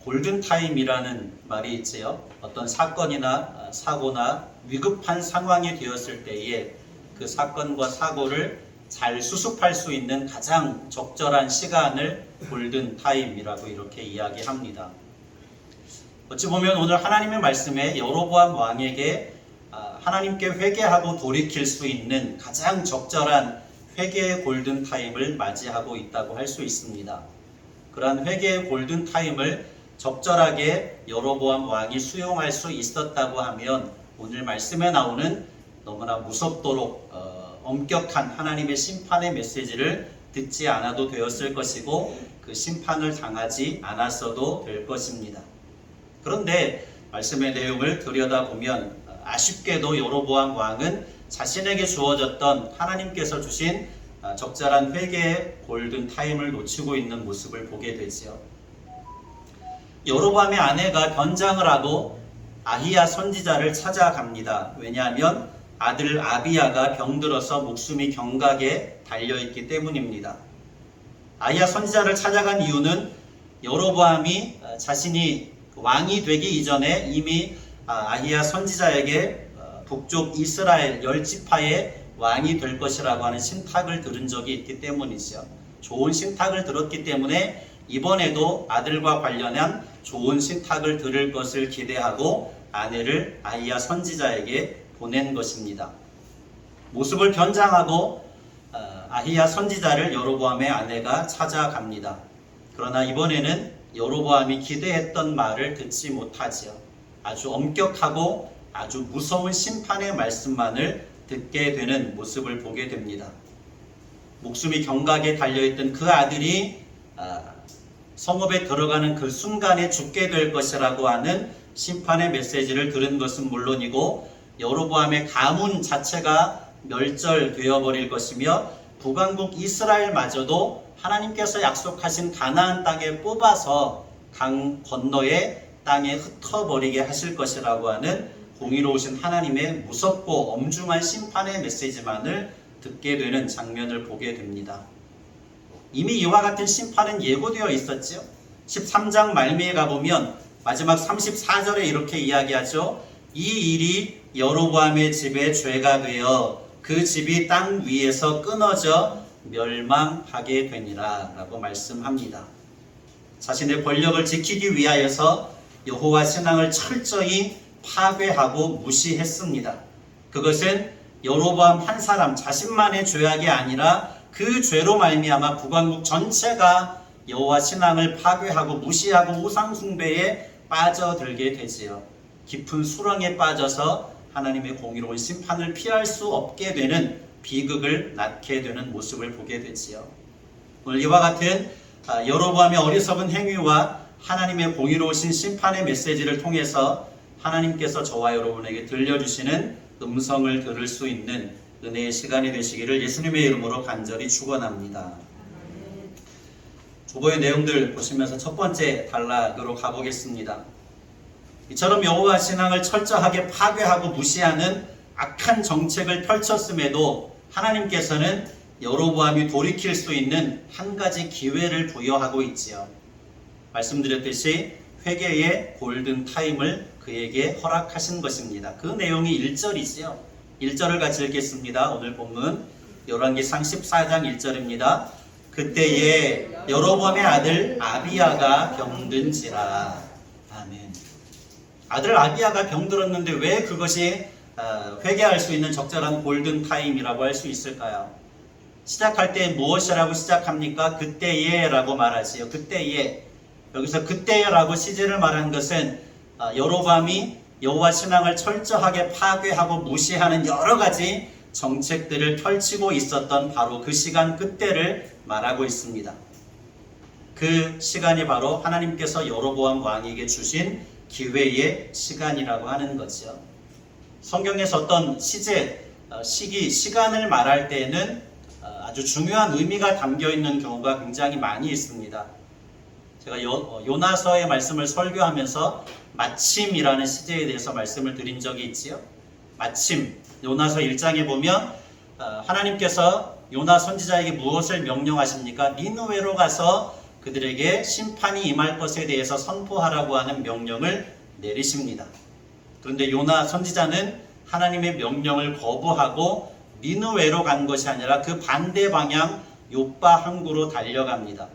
골든타임이라는 말이 있지요. 어떤 사건이나 사고나 위급한 상황이 되었을 때에 그 사건과 사고를 잘 수습할 수 있는 가장 적절한 시간을 골든타임이라고 이렇게 이야기합니다. 어찌 보면 오늘 하나님의 말씀에 여로보암 왕에게 하나님께 회개하고 돌이킬 수 있는 가장 적절한 회개의 골든타임을 맞이하고 있다고 할 수 있습니다. 그러한 회개의 골든타임을 적절하게 여로보암 왕이 수용할 수 있었다고 하면 오늘 말씀에 나오는 너무나 무섭도록 엄격한 하나님의 심판의 메시지를 듣지 않아도 되었을 것이고 그 심판을 당하지 않았어도 될 것입니다. 그런데 말씀의 내용을 들여다보면 아쉽게도 여로보암 왕은 자신에게 주어졌던 하나님께서 주신 적절한 회개의 골든타임을 놓치고 있는 모습을 보게 되지요. 여로보암의 아내가 변장을 하고 아히야 선지자를 찾아갑니다. 왜냐하면 아들 아비야가 병들어서 목숨이 경각에 달려있기 때문입니다. 아히야 선지자를 찾아간 이유는 여로보암이 자신이 왕이 되기 이전에 이미 아히야 선지자에게 북쪽 이스라엘 10지파의 왕이 될 것이라고 하는 신탁을 들은 적이 있기 때문이죠. 좋은 신탁을 들었기 때문에 이번에도 아들과 관련한 좋은 신탁을 들을 것을 기대하고 아내를 아히야 선지자에게 보낸 것입니다. 모습을 변장하고 아히야 선지자를 여로보암의 아내가 찾아갑니다. 그러나 이번에는 여로보암이 기대했던 말을 듣지 못하지요. 아주 엄격하고 아주 무서운 심판의 말씀만을 듣게 되는 모습을 보게 됩니다. 목숨이 경각에 달려있던 그 아들이 성읍에 들어가는 그 순간에 죽게 될 것이라고 하는 심판의 메시지를 들은 것은 물론이고 여로보암의 가문 자체가 멸절되어 버릴 것이며 북왕국 이스라엘마저도 하나님께서 약속하신 가나안 땅에 뽑아서 강 건너의 땅에 흩어버리게 하실 것이라고 하는 공의로우신 하나님의 무섭고 엄중한 심판의 메시지만을 듣게 되는 장면을 보게 됩니다. 이미 이와 같은 심판은 예고되어 있었죠. 13장 말미에 가보면 마지막 34절에 이렇게 이야기하죠. 이 일이 여로보암의 집에 죄가 되어 그 집이 땅 위에서 끊어져 멸망하게 되니라 라고 말씀합니다. 자신의 권력을 지키기 위하여서 여호와 신앙을 철저히 파괴하고 무시했습니다. 그것은 여로보암 한 사람 자신만의 죄악이 아니라 그 죄로 말미암아 북왕국 전체가 여호와 신앙을 파괴하고 무시하고 우상 숭배에 빠져들게 되지요. 깊은 수렁에 빠져서 하나님의 공의로운 심판을 피할 수 없게 되는 비극을 낳게 되는 모습을 보게 되지요. 오늘 이와 같은 여로보암의 어리석은 행위와 하나님의 공의로우신 심판의 메시지를 통해서 하나님께서 저와 여러분에게 들려주시는 음성을 들을 수 있는 은혜의 시간이 되시기를 예수님의 이름으로 간절히 축원합니다. 주보의 내용들 보시면서 첫 번째 단락으로 가보겠습니다. 이처럼 여호와 신앙을 철저하게 파괴하고 무시하는 악한 정책을 펼쳤음에도 하나님께서는 여로보암이 돌이킬 수 있는 한 가지 기회를 부여하고 있지요. 말씀드렸듯이 회개의 골든타임을 그에게 허락하신 것입니다. 그 내용이 1절이지요. 1절을 같이 읽겠습니다. 오늘 본문 열왕기상 14장 1절입니다. 그때에 여로보암의 아들 아비야가 병든지라. 아멘. 아들 아비야가 병들었는데 왜 그것이 회개할 수 있는 적절한 골든타임이라고 할 수 있을까요? 시작할 때 무엇이라고 시작합니까? 그때에 라고 말하지요. 그때에. 여기서 그때에 라고 시제를 말한 것은 여로보암이 여호와 신앙을 철저하게 파괴하고 무시하는 여러 가지 정책들을 펼치고 있었던 바로 그 시간 그때를 말하고 있습니다. 그 시간이 바로 하나님께서 여로보암 왕에게 주신 기회의 시간이라고 하는 거죠. 성경에서 어떤 시제, 시기, 시간을 말할 때에는 아주 중요한 의미가 담겨 있는 경우가 굉장히 많이 있습니다. 제가 요나서의 말씀을 설교하면서 마침이라는 시제에 대해서 말씀을 드린 적이 있지요. 마침, 요나서 1장에 보면 하나님께서 요나 선지자에게 무엇을 명령하십니까? 니느웨로 가서 그 그들에게 심판이 임할 것에 대해서 선포하라고 하는 명령을 내리십니다. 그런데 요나 선지자는 하나님의 명령을 거부하고 니느웨로 간 것이 아니라 그 반대 방향 욥바 항구로 달려갑니다.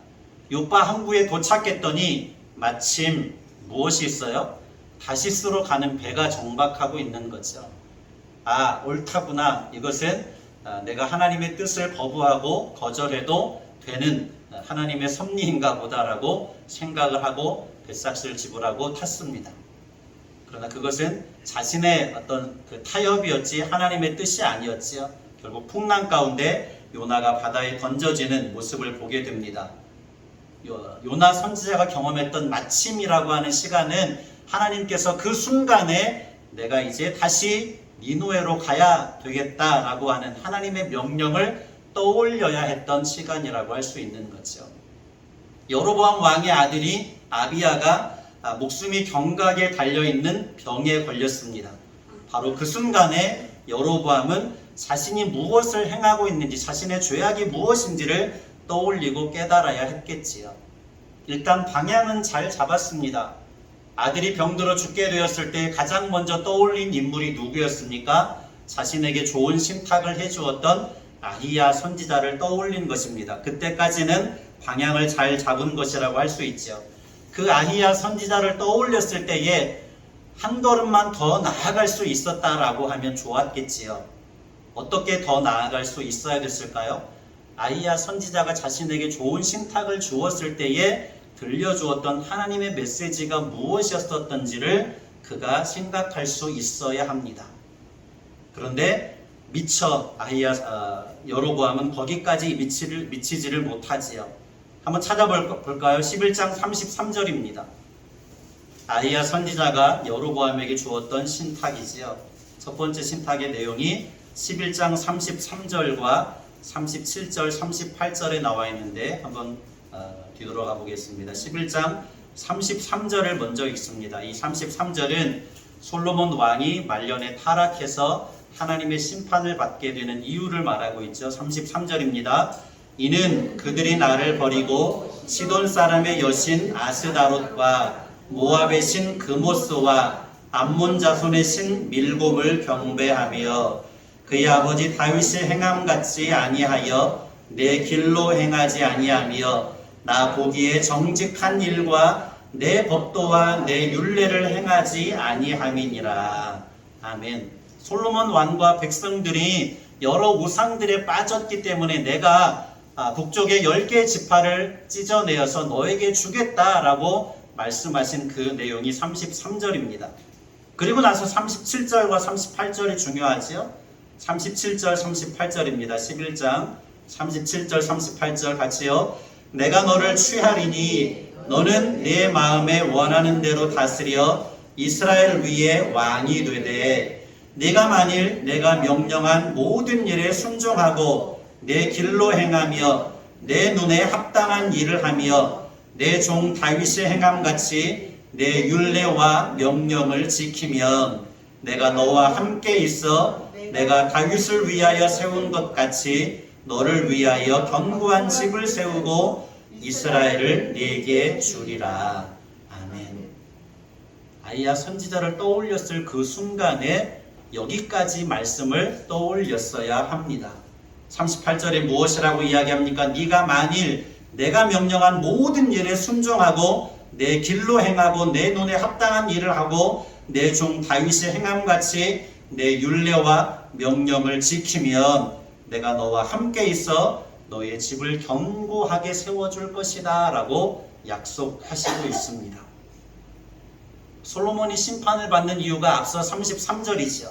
욥바 항구에 도착했더니 마침 무엇이 있어요? 다시스로 가는 배가 정박하고 있는 거죠. 아, 옳다구나. 이것은 내가 하나님의 뜻을 거부하고 거절해도 되는 하나님의 섭리인가 보다라고 생각을 하고 뱃삭스를 지불하고 탔습니다. 그러나 그것은 자신의 어떤 그 타협이었지 하나님의 뜻이 아니었지요. 결국 풍랑 가운데 요나가 바다에 던져지는 모습을 보게 됩니다. 요나 선지자가 경험했던 마침이라고 하는 시간은 하나님께서 그 순간에 내가 이제 다시 니느웨로 가야 되겠다라고 하는 하나님의 명령을 떠올려야 했던 시간이라고 할 수 있는 거죠. 여로보암 왕의 아들이 아비야가 목숨이 경각에 달려있는 병에 걸렸습니다. 바로 그 순간에 여로보암은 자신이 무엇을 행하고 있는지, 자신의 죄악이 무엇인지를 떠올리고 깨달아야 했겠지요. 일단 방향은 잘 잡았습니다. 아들이 병들어 죽게 되었을 때 가장 먼저 떠올린 인물이 누구였습니까? 자신에게 좋은 신탁을 해주었던 아히야 선지자를 떠올린 것입니다. 그때까지는 방향을 잘 잡은 것이라고 할 수 있죠. 그 아히야 선지자를 떠올렸을 때에 한 걸음만 더 나아갈 수 있었다라고 하면 좋았겠지요. 어떻게 더 나아갈 수 있어야 됐을까요? 아히야 선지자가 자신에게 좋은 신탁을 주었을 때에 들려주었던 하나님의 메시지가 무엇이었던지를 그가 생각할 수 있어야 합니다. 그런데 미처 여로보암은 거기까지 미치지를 못하지요. 한번 찾아볼까요? 11장 33절입니다. 아히야 선지자가 여로보암에게 주었던 신탁이지요. 첫 번째 신탁의 내용이 11장 33절과 37절, 38절에 나와 있는데 한번 뒤돌아가 보겠습니다. 11장 33절을 먼저 읽습니다. 이 33절은 솔로몬 왕이 말년에 타락해서 하나님의 심판을 받게 되는 이유를 말하고 있죠. 33절입니다. 이는 그들이 나를 버리고 시돈 사람의 여신 아스다롯과 모압의 신 그모스와 암몬 자손의 신 밀곰을 경배하며 그의 아버지 다윗의 행함같이 아니하여 내 길로 행하지 아니하며 나 보기에 정직한 일과 내 법도와 내 율례를 행하지 아니함이니라. 아멘. 솔로몬 왕과 백성들이 여러 우상들에 빠졌기 때문에 내가 북쪽의 10개의 지파를 찢어내어서 너에게 주겠다라고 말씀하신 그 내용이 33절입니다. 그리고 나서 37절과 38절이 중요하지요. 37절, 38절입니다. 11장 37절, 38절 같이요. 내가 너를 취하리니 너는 내 마음에 원하는 대로 다스려 이스라엘 위에 왕이 되되 네가 만일 내가 명령한 모든 일에 순종하고 내 길로 행하며 내 눈에 합당한 일을 하며 내 종 다윗의 행함같이 내 율례와 명령을 지키면 내가 너와 함께 있어 내가 다윗을 위하여 세운 것 같이 너를 위하여 견고한 집을 세우고 이스라엘을 네게 주리라. 아멘. 아히야 선지자를 떠올렸을 그 순간에 여기까지 말씀을 떠올렸어야 합니다. 38절에 무엇이라고 이야기합니까? 네가 만일 내가 명령한 모든 일에 순종하고 내 길로 행하고 내 눈에 합당한 일을 하고 내 종 다윗의 행함같이 내 율례와 명령을 지키면 내가 너와 함께 있어 너의 집을 견고하게 세워줄 것이다 라고 약속하시고 있습니다. 솔로몬이 심판을 받는 이유가 앞서 33절이죠.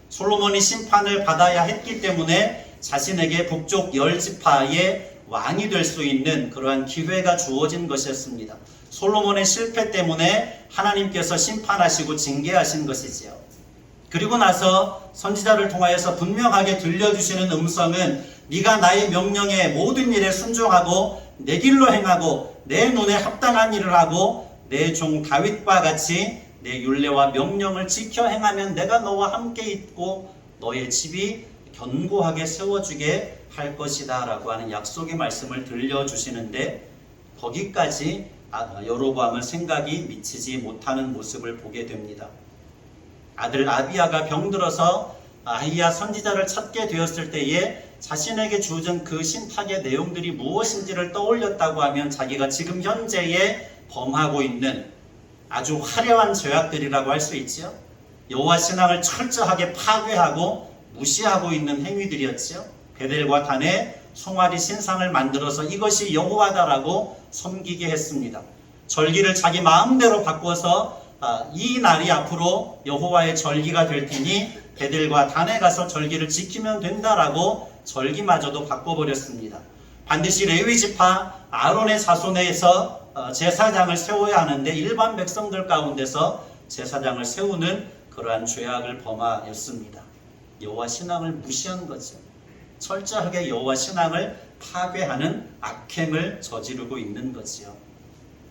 솔로몬이 심판을 받아야 했기 때문에 자신에게 북쪽 10지파의 왕이 될 수 있는 그러한 기회가 주어진 것이었습니다. 솔로몬의 실패 때문에 하나님께서 심판하시고 징계하신 것이지요. 그리고 나서 선지자를 통하여서 분명하게 들려주시는 음성은 네가 나의 명령에 모든 일에 순종하고 내 길로 행하고 내 눈에 합당한 일을 하고 내 종 다윗과 같이 내 율례와 명령을 지켜 행하면 내가 너와 함께 있고 너의 집이 견고하게 세워주게 할 것이다 라고 하는 약속의 말씀을 들려주시는데 거기까지 여로보암은 생각이 미치지 못하는 모습을 보게 됩니다. 아들 아비야가 병들어서 아히야 선지자를 찾게 되었을 때에 자신에게 주어진 그 신탁의 내용들이 무엇인지를 떠올렸다고 하면 자기가 지금 현재에 범하고 있는 아주 화려한 죄악들이라고 할 수 있지요. 여호와 신앙을 철저하게 파괴하고 무시하고 있는 행위들이었지요. 베델과 단에 송아리 신상을 만들어서 이것이 여호와다라고 섬기게 했습니다. 절기를 자기 마음대로 바꿔서 이 날이 앞으로 여호와의 절기가 될 테니 베델과 단에 가서 절기를 지키면 된다라고 절기마저도 바꿔버렸습니다. 반드시 레위 지파 아론의 자손에서 제사장을 세워야 하는데 일반 백성들 가운데서 제사장을 세우는 그러한 죄악을 범하였습니다. 여호와 신앙을 무시한 거죠. 철저하게 여호와 신앙을 파괴하는 악행을 저지르고 있는 거지요.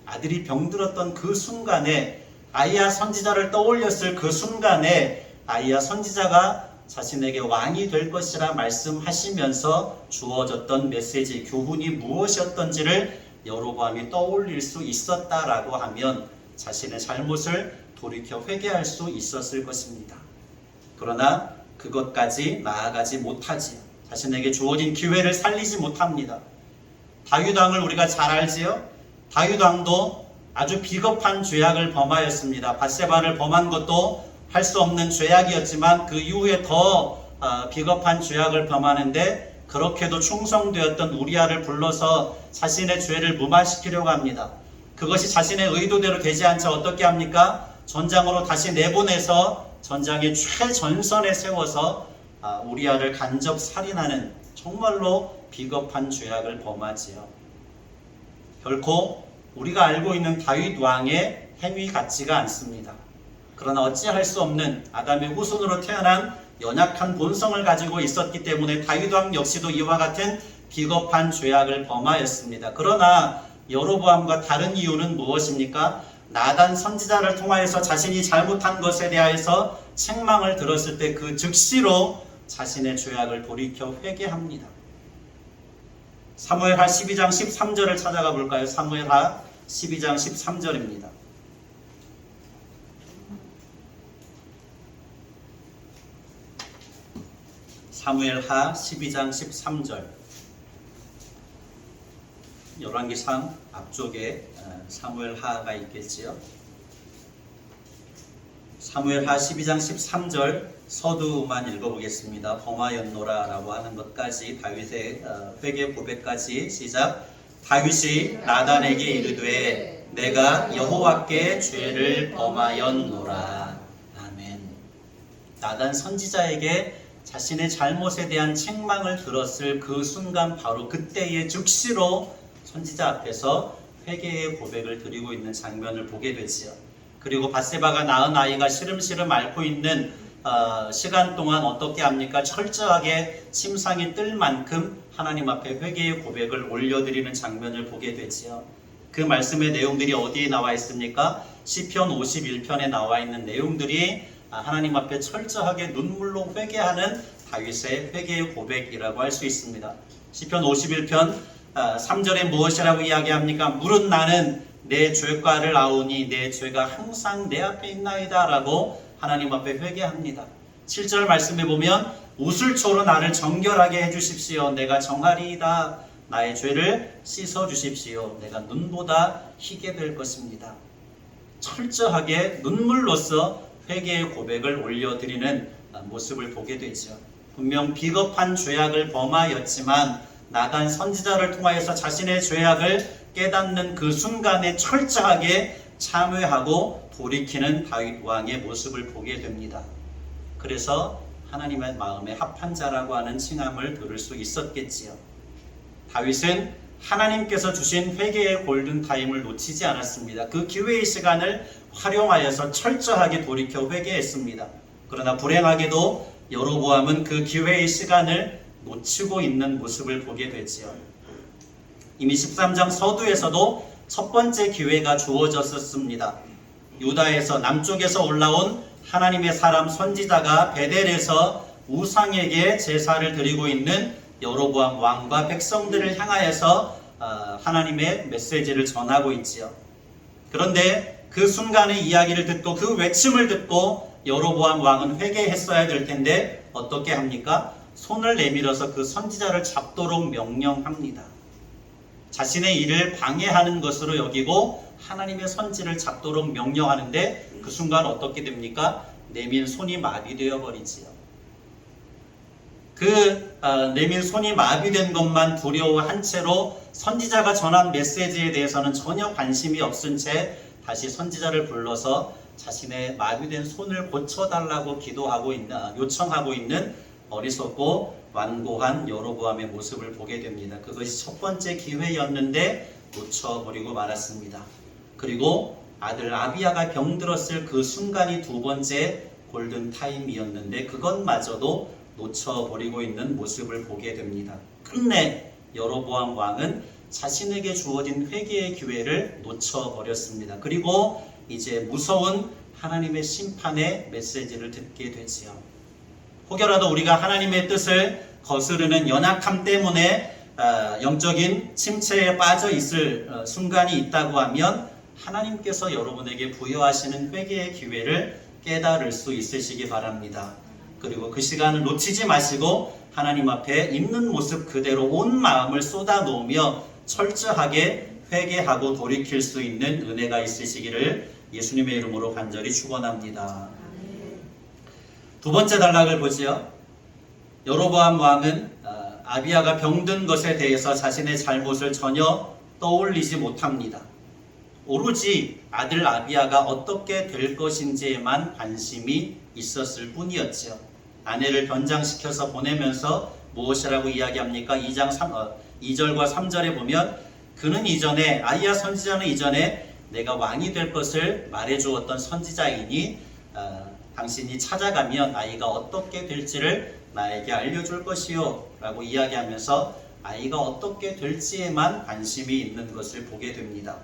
아들이 병들었던 그 순간에 아히야 선지자를 떠올렸을 그 순간에 아히야 선지자가 자신에게 왕이 될 것이라 말씀하시면서 주어졌던 메시지, 교훈이 무엇이었던지를 여로보암이 떠올릴 수 있었다라고 하면 자신의 잘못을 돌이켜 회개할 수 있었을 것입니다. 그러나 그것까지 나아가지 못하지요. 자신에게 주어진 기회를 살리지 못합니다. 다윗 왕을 우리가 잘 알지요. 다윗 왕도 아주 비겁한 죄악을 범하였습니다. 밧세바를 범한 것도 할 수 없는 죄악이었지만 그 이후에 더 비겁한 죄악을 범하는데 그렇게도 충성되었던 우리아를 불러서 자신의 죄를 무마시키려고 합니다. 그것이 자신의 의도대로 되지 않자 어떻게 합니까? 전장으로 다시 내보내서 전장의 최전선에 세워서 우리아를 간접 살인하는 정말로 비겁한 죄악을 범하지요. 결코 우리가 알고 있는 다윗 왕의 행위 같지가 않습니다. 그러나 어찌할 수 없는 아담의 후손으로 태어난 연약한 본성을 가지고 있었기 때문에 다윗 왕 역시도 이와 같은 비겁한 죄악을 범하였습니다. 그러나 여로보암과 다른 이유는 무엇입니까? 나단 선지자를 통하여서 자신이 잘못한 것에 대하여서 책망을 들었을 때 그 즉시로 자신의 죄악을 돌이켜 회개합니다. 사무엘하 12장 13절을 찾아가 볼까요? 사무엘하 12장 13절입니다. 사무엘하 12장 13절. 열왕기상 앞쪽에 사무엘하가 있겠지요. 사무엘하 12장 13절 서두만 읽어보겠습니다. 범하였노라 라고 하는 것까지 다윗의 회개 고백까지 시작. 다윗이 나단에게 이르되 내가 여호와께 죄를 범하였노라. 아멘. 나단 선지자에게 자신의 잘못에 대한 책망을 들었을 그 순간 바로 그때의 즉시로 선지자 앞에서 회개의 고백을 드리고 있는 장면을 보게 되지요. 그리고 밧세바가 낳은 아이가 시름시름 앓고 있는 시간 동안 어떻게 합니까? 철저하게 침상이 뜰 만큼 하나님 앞에 회개의 고백을 올려드리는 장면을 보게 되지요. 그 말씀의 내용들이 어디에 나와 있습니까? 시편 51편에 나와 있는 내용들이 하나님 앞에 철저하게 눈물로 회개하는 다윗의 회개의 고백이라고 할 수 있습니다. 시편 51편 3절에 무엇이라고 이야기합니까? 물은 나는 내 죄과를 아오니 내 죄가 항상 내 앞에 있나이다 라고 하나님 앞에 회개합니다. 7절 말씀에 보면 우슬초로 나를 정결하게 해주십시오. 내가 정하리이다. 나의 죄를 씻어주십시오. 내가 눈보다 희게 될 것입니다. 철저하게 눈물로써 회개의 고백을 올려드리는 모습을 보게 되죠. 분명 비겁한 죄악을 범하였지만 나단 선지자를 통하여서 자신의 죄악을 깨닫는 그 순간에 철저하게 참회하고 돌이키는 다윗 왕의 모습을 보게 됩니다. 그래서 하나님의 마음에 합한 자라고 하는 칭함을 들을 수 있었겠지요. 다윗은 하나님께서 주신 회개의 골든타임을 놓치지 않았습니다. 그 기회의 시간을 활용하여서 철저하게 돌이켜 회개했습니다. 그러나 불행하게도 여로보암은 그 기회의 시간을 놓치고 있는 모습을 보게 되지요. 이미 13장 서두에서도 첫 번째 기회가 주어졌었습니다. 유다에서 남쪽에서 올라온 하나님의 사람 선지자가 베델에서 우상에게 제사를 드리고 있는 여로보암 왕과 백성들을 향하여서 하나님의 메시지를 전하고 있지요. 그런데 그 순간의 이야기를 듣고 그 외침을 듣고 여로보암 왕은 회개했어야 될 텐데 어떻게 합니까? 손을 내밀어서 그 선지자를 잡도록 명령합니다. 자신의 일을 방해하는 것으로 여기고 하나님의 선지를 잡도록 명령하는데 그 순간 어떻게 됩니까? 내민 손이 마비되어 버리지요. 내민 손이 마비된 것만 두려워한 채로 선지자가 전한 메시지에 대해서는 전혀 관심이 없은 채 다시 선지자를 불러서 자신의 마비된 손을 고쳐달라고 요청하고 있는 어리석고 완고한 여로보암의 모습을 보게 됩니다. 그것이 첫 번째 기회였는데 놓쳐버리고 말았습니다. 그리고 아들 아비야가 병들었을 그 순간이 두 번째 골든타임이었는데 그것마저도 놓쳐버리고 있는 모습을 보게 됩니다. 끝내 여로보암 왕은 자신에게 주어진 회개의 기회를 놓쳐버렸습니다. 그리고 이제 무서운 하나님의 심판의 메시지를 듣게 되지요. 혹여라도 우리가 하나님의 뜻을 거스르는 연약함 때문에 영적인 침체에 빠져 있을 순간이 있다고 하면 하나님께서 여러분에게 부여하시는 회개의 기회를 깨달을 수 있으시기 바랍니다. 그리고 그 시간을 놓치지 마시고 하나님 앞에 있는 모습 그대로 온 마음을 쏟아 놓으며 철저하게 회개하고 돌이킬 수 있는 은혜가 있으시기를 예수님의 이름으로 간절히 축원합니다. 두 번째 단락을 보지요. 여로보암 왕은 아비야가 병든 것에 대해서 자신의 잘못을 전혀 떠올리지 못합니다. 오로지 아들 아비야가 어떻게 될 것인지에만 관심이 있었을 뿐이었죠. 아내를 변장시켜서 보내면서 무엇이라고 이야기합니까? 2절과 3절에 보면 그는 이전에 아히야 선지자는 이전에 내가 왕이 될 것을 말해주었던 선지자이니 당신이 찾아가면 아이가 어떻게 될지를 나에게 알려줄 것이요 라고 이야기하면서 아이가 어떻게 될지에만 관심이 있는 것을 보게 됩니다.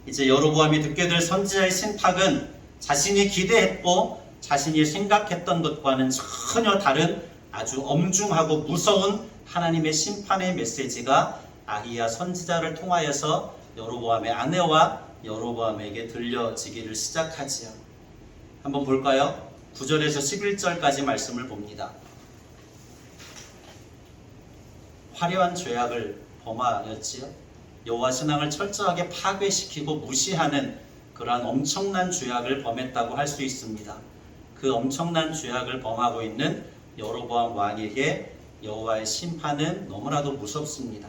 이제 여로보암이 듣게 될 선지자의 신탁은 자신이 기대했고 자신이 생각했던 것과는 전혀 다른 아주 엄중하고 무서운 하나님의 심판의 메시지가 아히야 선지자를 통하여서 여로보암의 아내와 여로보암에게 들려지기를 시작하지요. 한번 볼까요? 9절에서 11절까지 말씀을 봅니다. 화려한 죄악을 범하였지요. 여호와 신앙을 철저하게 파괴시키고 무시하는 그러한 엄청난 죄악을 범했다고 할 수 있습니다. 그 엄청난 죄악을 범하고 있는 여로보암 왕에게 여호와의 심판은 너무나도 무섭습니다.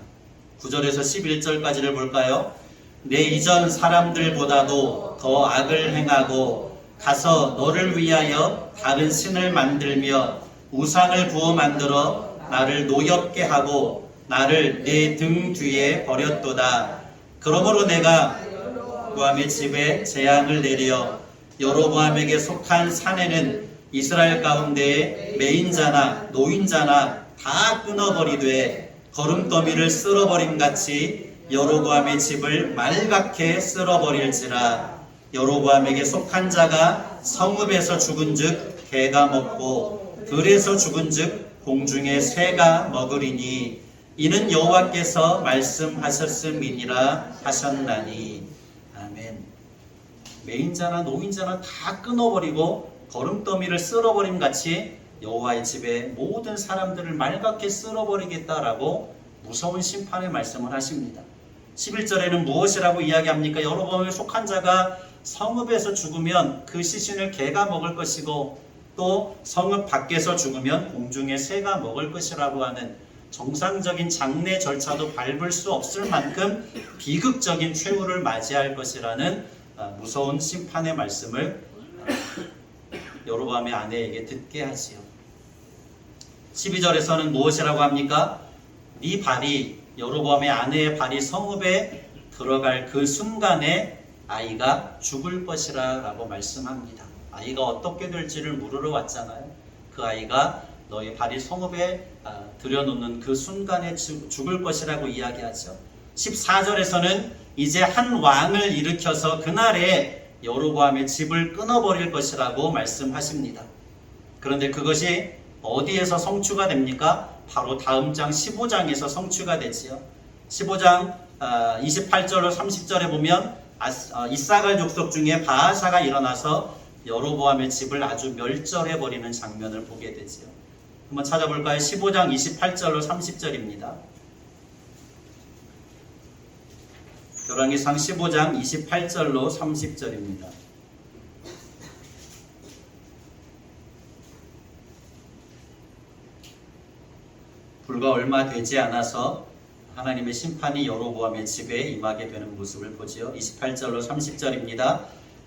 9절에서 11절까지를 볼까요? 내 이전 사람들보다도 더 악을 행하고 가서 너를 위하여 다른 신을 만들며 우상을 부어 만들어 나를 노엽게 하고 나를 내 등 뒤에 버렸도다. 그러므로 내가 여로보암의 집에 재앙을 내려 여로보암에게 속한 산에는 이스라엘 가운데 매인자나 노인자나 다 끊어버리되 거름더미를 쓸어버림같이 여로보암의 집을 말갛게 쓸어버릴지라. 여로보암에게 속한 자가 성읍에서 죽은즉 개가 먹고 들에서 죽은즉 공중의 새가 먹으리니 이는 여호와께서 말씀하셨음이니라 하셨나니. 아멘. 매인자나 노인자나 다 끊어버리고 거름더미를 쓸어버림 같이 여호와의 집에 모든 사람들을 말갛게 쓸어버리겠다라고 무서운 심판의 말씀을 하십니다. 11절에는 무엇이라고 이야기합니까? 여로보암에 속한 자가 성읍에서 죽으면 그 시신을 개가 먹을 것이고 또 성읍 밖에서 죽으면 공중의 새가 먹을 것이라고 하는 정상적인 장례 절차도 밟을 수 없을 만큼 비극적인 최후를 맞이할 것이라는 무서운 심판의 말씀을 여로보암의 아내에게 듣게 하지요. 12절에서는 무엇이라고 합니까? 네 발이 여로보암의 아내의 발이 성읍에 들어갈 그 순간에 아이가 죽을 것이라 라고 말씀합니다. 아이가 어떻게 될지를 물으러 왔잖아요. 그 아이가 너의 발이 성읍에 들여놓는 그 순간에 죽을 것이라고 이야기하죠. 14절에서는 이제 한 왕을 일으켜서 그날에 여로보암의 집을 끊어버릴 것이라고 말씀하십니다. 그런데 그것이 어디에서 성취가 됩니까? 바로 다음 장 15장에서 성취가 되지요. 15장 28절로 30절에 보면 이사갈 족속 중에 바하사가 일어나서 여로보암의 집을 아주 멸절해버리는 장면을 보게 되지요. 한번 찾아볼까요? 15장 28절로 30절입니다. 열왕기상 15장 28절로 30절입니다. 불과 얼마 되지 않아서 하나님의 심판이 여로보암의 집에 임하게 되는 모습을 보지요. 28절로 30절입니다.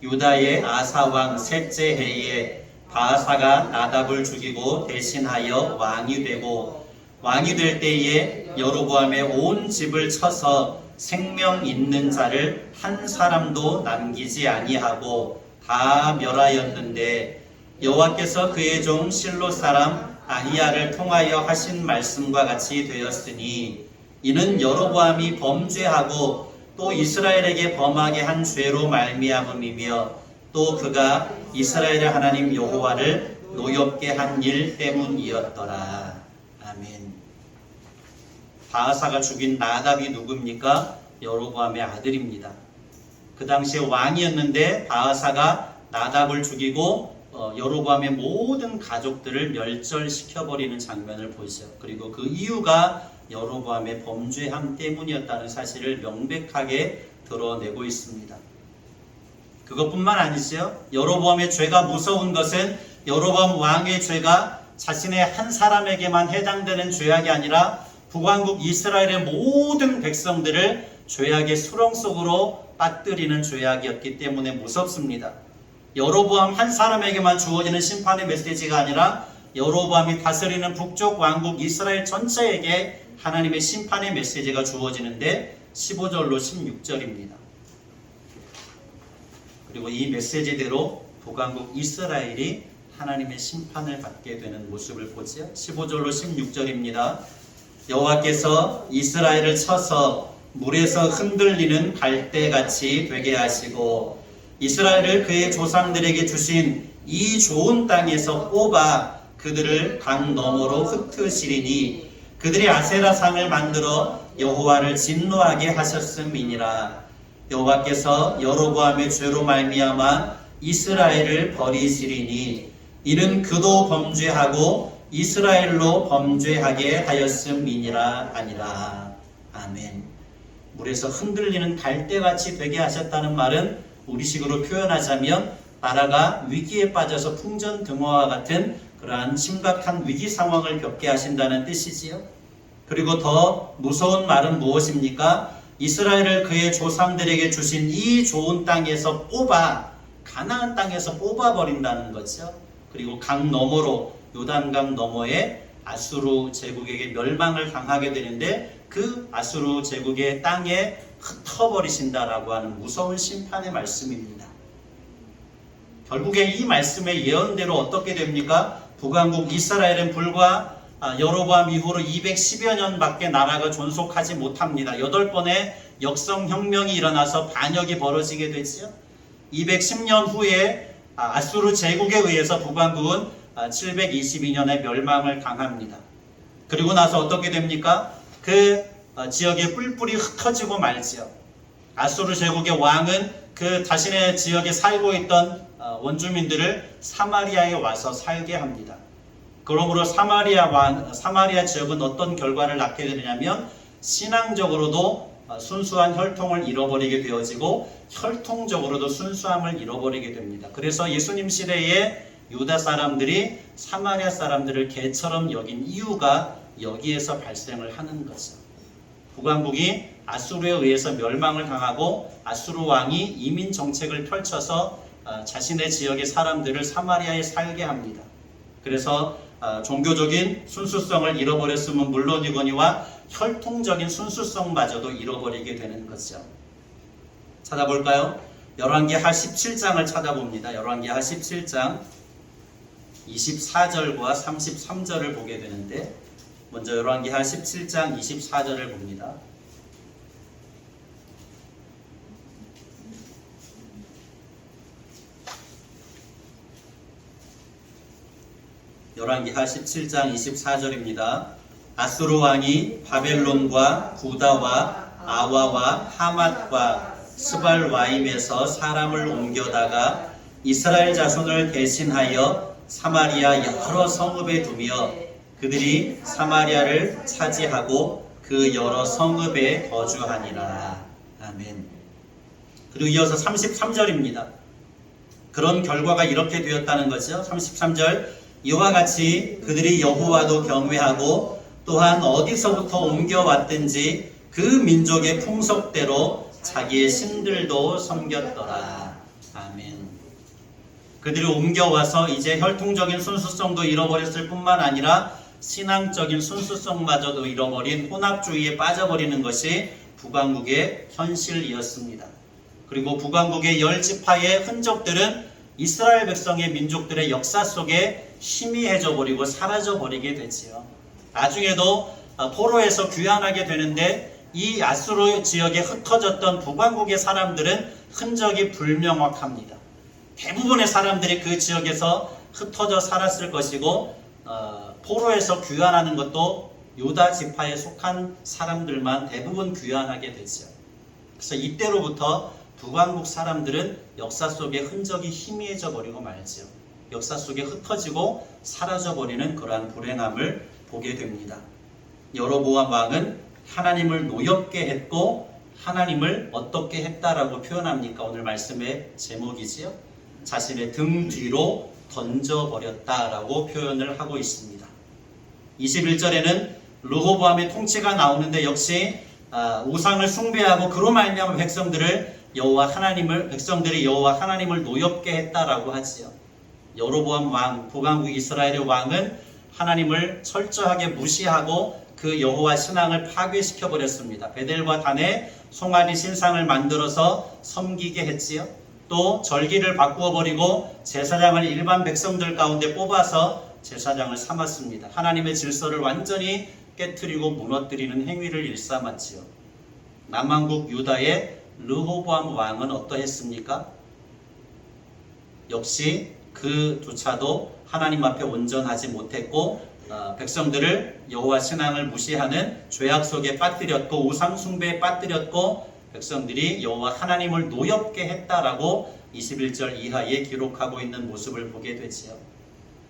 유다의 아사왕 셋째 해에 바하사가 나답을 죽이고 대신하여 왕이 되고, 왕이 될 때에 여로보암의 온 집을 쳐서 생명 있는 자를 한 사람도 남기지 아니하고 다 멸하였는데, 여호와께서 그의 종 실로 사람 아히야를 통하여 하신 말씀과 같이 되었으니, 이는 여로보암이 범죄하고 또 이스라엘에게 범하게 한 죄로 말미암음이며, 또 그가 이스라엘의 하나님 여호와를 노엽게 한 일 때문이었더라. 아멘. 바하사가 죽인 나답이 누굽니까? 여로보암의 아들입니다. 그 당시에 왕이었는데 바하사가 나답을 죽이고 여로보암의 모든 가족들을 멸절시켜버리는 장면을 보죠. 그리고 그 이유가 여로보암의 범죄함 때문이었다는 사실을 명백하게 드러내고 있습니다. 그것뿐만 아니죠. 여로보암의 죄가 무서운 것은 여로보암 왕의 죄가 자신의 한 사람에게만 해당되는 죄악이 아니라 북왕국 이스라엘의 모든 백성들을 죄악의 수렁 속으로 빠뜨리는 죄악이었기 때문에 무섭습니다. 여로보암 한 사람에게만 주어지는 심판의 메시지가 아니라 여로보암이 다스리는 북쪽 왕국 이스라엘 전체에게 하나님의 심판의 메시지가 주어지는데 15절로 16절입니다. 그리고 이 메시지대로 북왕국 이스라엘이 하나님의 심판을 받게 되는 모습을 보지요. 15절로 16절입니다. 여호와께서 이스라엘을 쳐서 물에서 흔들리는 갈대같이 되게 하시고, 이스라엘을 그의 조상들에게 주신 이 좋은 땅에서 뽑아 그들을 강 너머로 흩으시리니, 그들이 아세라상을 만들어 여호와를 진노하게 하셨음이니라. 여호와께서 여로보암의 죄로 말미암아 이스라엘을 버리시리니, 이는 그도 범죄하고 이스라엘로 범죄하게 하였음이니라 아니라. 아멘. 물에서 흔들리는 갈대같이 되게 하셨다는 말은 우리식으로 표현하자면 나라가 위기에 빠져서 풍전등화와 같은 그러한 심각한 위기 상황을 겪게 하신다는 뜻이지요. 그리고 더 무서운 말은 무엇입니까? 이스라엘을 그의 조상들에게 주신 이 좋은 땅에서 뽑아, 가나안 땅에서 뽑아버린다는 거죠. 그리고 강 너머로, 요단강 너머에 아수르 제국에게 멸망을 당하게 되는데, 그 아수르 제국의 땅에 흩어버리신다라고 하는 무서운 심판의 말씀입니다. 결국에 이 말씀의 예언대로 어떻게 됩니까? 북왕국 이스라엘은 불과 여로보암 이후로 210여 년밖에 나라가 존속하지 못합니다. 8번의 역성혁명이 일어나서 반역이 벌어지게 되지요. 210년 후에 아수르 제국에 의해서 북왕국은 722년에 멸망을 당합니다. 그리고 나서 어떻게 됩니까? 그 지역의 뿔뿔이 흩어지고 말지요. 아수르 제국의 왕은 그 자신의 지역에 살고 있던 원주민들을 사마리아에 와서 살게 합니다. 그러므로 사마리아 지역은 어떤 결과를 낳게 되느냐면, 신앙적으로도 순수한 혈통을 잃어버리게 되어지고 혈통적으로도 순수함을 잃어버리게 됩니다. 그래서 예수님 시대에 유다 사람들이 사마리아 사람들을 개처럼 여긴 이유가 여기에서 발생을 하는 거죠. 북왕국이 아수르에 의해서 멸망을 당하고 아수르 왕이 이민 정책을 펼쳐서 자신의 지역의 사람들을 사마리아에 살게 합니다. 그래서 종교적인 순수성을 잃어버렸으면 물론이거니와 혈통적인 순수성마저도 잃어버리게 되는 거죠. 찾아볼까요? 열왕기하 17장을 찾아봅니다. 열왕기하 17장 24절과 33절을 보게 되는데, 먼저 열왕기하 17장 24절을 봅니다. 열왕기하 17장 24절입니다. 아수르 왕이 바벨론과 구다와 아와와 하맛과 스발와임에서 사람을 옮겨다가 이스라엘 자손을 대신하여 사마리아 여러 성읍에 두며 그들이 사마리아를 차지하고 그 여러 성읍에 거주하니라. 아멘. 그리고 이어서 33절입니다. 그런 결과가 이렇게 되었다는 거죠. 33절, 이와 같이 그들이 여호와도 경외하고 또한 어디서부터 옮겨왔든지 그 민족의 풍속대로 자기의 신들도 섬겼더라. 아멘. 그들이 옮겨와서 이제 혈통적인 순수성도 잃어버렸을 뿐만 아니라 신앙적인 순수성마저도 잃어버린 혼합주의에 빠져버리는 것이 북왕국의 현실이었습니다. 그리고 북왕국의 10지파의 흔적들은 이스라엘 백성의 민족들의 역사 속에 희미해져 버리고 사라져 버리게 되지요. 나중에도 포로에서 귀환하게 되는데 이 아수르 지역에 흩어졌던 북왕국의 사람들은 흔적이 불명확합니다. 대부분의 사람들이 그 지역에서 흩어져 살았을 것이고 포로에서 귀환하는 것도 유다 지파에 속한 사람들만 대부분 귀환하게 되죠. 그래서 이때로부터 북왕국 사람들은 역사 속에 흔적이 희미해져 버리고 말지요. 역사 속에 흩어지고 사라져 버리는 그러한 불행함을 보게 됩니다. 여로보암 왕은 하나님을 노엽게 했고 하나님을 어떻게 했다라고 표현합니까? 오늘 말씀의 제목이지요. 자신의 등 뒤로 던져버렸다라고 표현을 하고 있습니다. 21절에는 르호보암의 통치가 나오는데 역시 우상을 숭배하고 그로 말미암아 백성들이 여호와 하나님을 노엽게 했다라고 하지요. 여로보암 왕, 북왕국 이스라엘의 왕은 하나님을 철저하게 무시하고 그 여호와 신앙을 파괴시켜 버렸습니다. 베델과 단에 송아지 신상을 만들어서 섬기게 했지요. 또 절기를 바꾸어 버리고 제사장을 일반 백성들 가운데 뽑아서 제사장을 삼았습니다. 하나님의 질서를 완전히 깨트리고 무너뜨리는 행위를 일삼았지요. 남왕국 유다의 르호보암 왕은 어떠했습니까? 역시 그조차도 하나님 앞에 온전하지 못했고 백성들을 여호와 신앙을 무시하는 죄악 속에 빠뜨렸고 우상 숭배에 빠뜨렸고 백성들이 여호와 하나님을 노엽게 했다라고 21절 이하에 기록하고 있는 모습을 보게 되지요.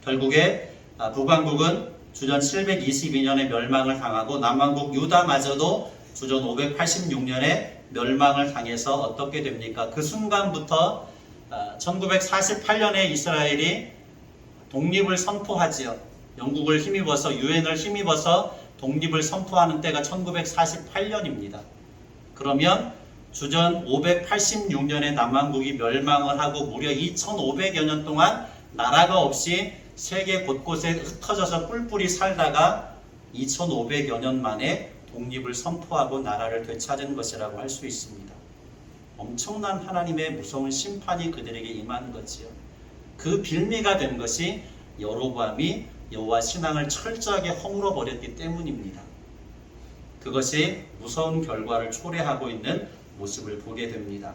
결국에 북왕국은 주전 722년에 멸망을 당하고 남왕국 유다마저도 주전 586년에 멸망을 당해서 어떻게 됩니까? 그 순간부터 1948년에 이스라엘이 독립을 선포하지요. 영국을 힘입어서 유엔을 힘입어서 독립을 선포하는 때가 1948년입니다. 그러면 주전 586년에 남왕국이 멸망을 하고 무려 2500여 년 동안 나라가 없이 세계 곳곳에 흩어져서 뿔뿔이 살다가 2500여 년 만에 독립을 선포하고 나라를 되찾은 것이라고 할 수 있습니다. 엄청난 하나님의 무서운 심판이 그들에게 임한 거지요. 그 빌미가 된 것이 여로보암이 여호와 신앙을 철저하게 허물어 버렸기 때문입니다. 그것이 무서운 결과를 초래하고 있는 모습을 보게 됩니다.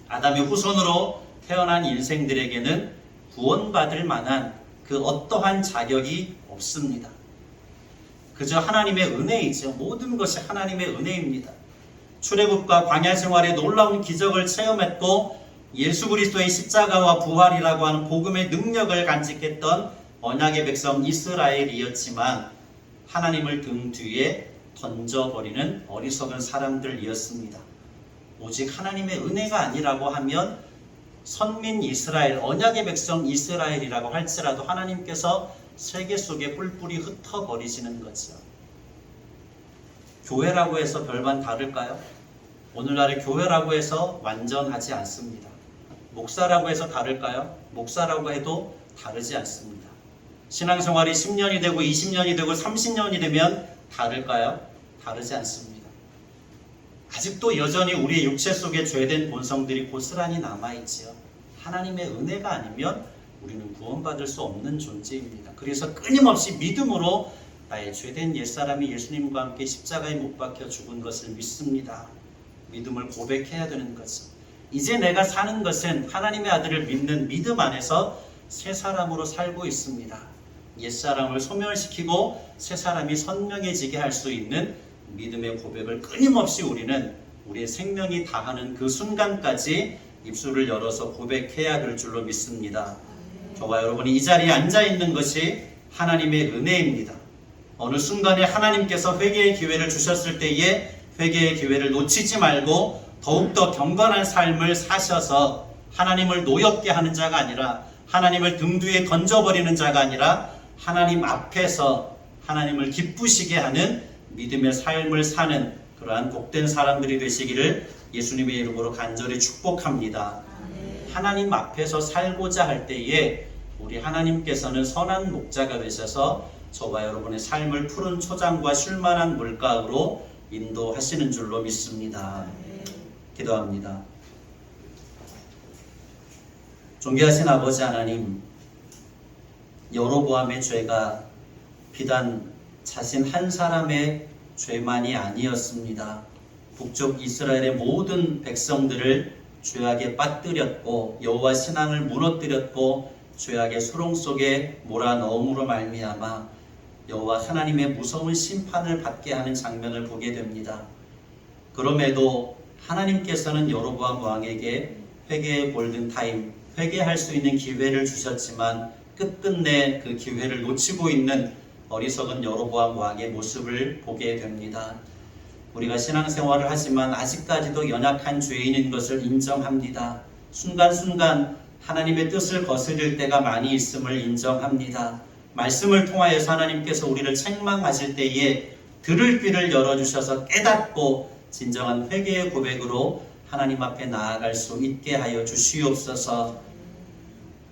아담의 후손으로 태어난 인생들에게는 구원받을 만한 그 어떠한 자격이 없습니다. 그저 하나님의 은혜이죠. 모든 것이 하나님의 은혜입니다. 출애굽과 광야 생활의 놀라운 기적을 체험했고 예수 그리스도의 십자가와 부활이라고 하는 복음의 능력을 간직했던 언약의 백성 이스라엘이었지만 하나님을 등 뒤에 던져버리는 어리석은 사람들이었습니다. 오직 하나님의 은혜가 아니라고 하면 선민 이스라엘, 언약의 백성 이스라엘이라고 할지라도 하나님께서 세계 속에 뿔뿔이 흩어버리시는 거죠. 교회라고 해서 별반 다를까요? 오늘날의 교회라고 해서 완전하지 않습니다. 목사라고 해서 다를까요? 목사라고 해도 다르지 않습니다. 신앙생활이 10년이 되고 20년이 되고 30년이 되면 다를까요? 다르지 않습니다. 아직도 여전히 우리의 육체 속에 죄된 본성들이 고스란히 남아있지요. 하나님의 은혜가 아니면 우리는 구원받을 수 없는 존재입니다. 그래서 끊임없이 믿음으로 나의 죄된 옛사람이 예수님과 함께 십자가에 못 박혀 죽은 것을 믿습니다. 믿음을 고백해야 되는 거죠. 이제 내가 사는 것은 하나님의 아들을 믿는 믿음 안에서 새 사람으로 살고 있습니다. 옛사람을 소멸시키고 새사람이 선명해지게 할 수 있는 믿음의 고백을 끊임없이 우리는 우리의 생명이 다하는 그 순간까지 입술을 열어서 고백해야 될 줄로 믿습니다. 저와 여러분이 이 자리에 앉아있는 것이 하나님의 은혜입니다. 어느 순간에 하나님께서 회개의 기회를 주셨을 때에 회개의 기회를 놓치지 말고 더욱더 경건한 삶을 사셔서 하나님을 노엽게 하는 자가 아니라, 하나님을 등 뒤에 던져버리는 자가 아니라 하나님 앞에서 하나님을 기쁘시게 하는 믿음의 삶을 사는 그러한 복된 사람들이 되시기를 예수님의 이름으로 간절히 축복합니다. 하나님 앞에서 살고자 할 때에 우리 하나님께서는 선한 목자가 되셔서 저와 여러분의 삶을 푸른 초장과 쉴만한 물가로 인도하시는 줄로 믿습니다. 기도합니다. 존귀하신 아버지 하나님, 여로보암의 죄가 비단 자신 한 사람의 죄만이 아니었습니다. 북쪽 이스라엘의 모든 백성들을 죄악에 빠뜨렸고 여호와 신앙을 무너뜨렸고 죄악의 수렁 속에 몰아넣음으로 말미암아 여호와 하나님의 무서운 심판을 받게 하는 장면을 보게 됩니다. 그럼에도 하나님께서는 여로보암 왕에게 회개의 골든타임, 회개할 수 있는 기회를 주셨지만 끝끝내 그 기회를 놓치고 있는 어리석은 여로보암 왕의 모습을 보게 됩니다. 우리가 신앙생활을 하지만 아직까지도 연약한 죄인인 것을 인정합니다. 순간순간 하나님의 뜻을 거스릴 때가 많이 있음을 인정합니다. 말씀을 통하여서 하나님께서 우리를 책망하실 때에 들을 귀를 열어주셔서 깨닫고 진정한 회개의 고백으로 하나님 앞에 나아갈 수 있게 하여 주시옵소서.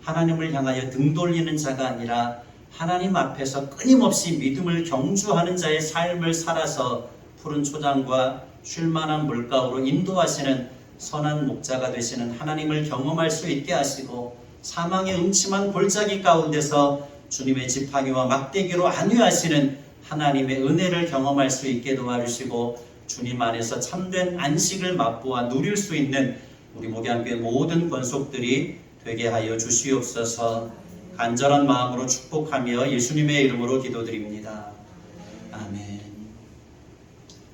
하나님을 향하여 등 돌리는 자가 아니라 하나님 앞에서 끊임없이 믿음을 경주하는 자의 삶을 살아서 푸른 초장과 쉴만한 물가로 인도하시는 선한 목자가 되시는 하나님을 경험할 수 있게 하시고, 사망의 음침한 골짜기 가운데서 주님의 지팡이와 막대기로 안위하시는 하나님의 은혜를 경험할 수 있게 도와주시고, 주님 안에서 참된 안식을 맛보아 누릴 수 있는 우리 목양교회 모든 권속들이 되게 하여 주시옵소서. 간절한 마음으로 축복하며 예수님의 이름으로 기도드립니다. 아멘.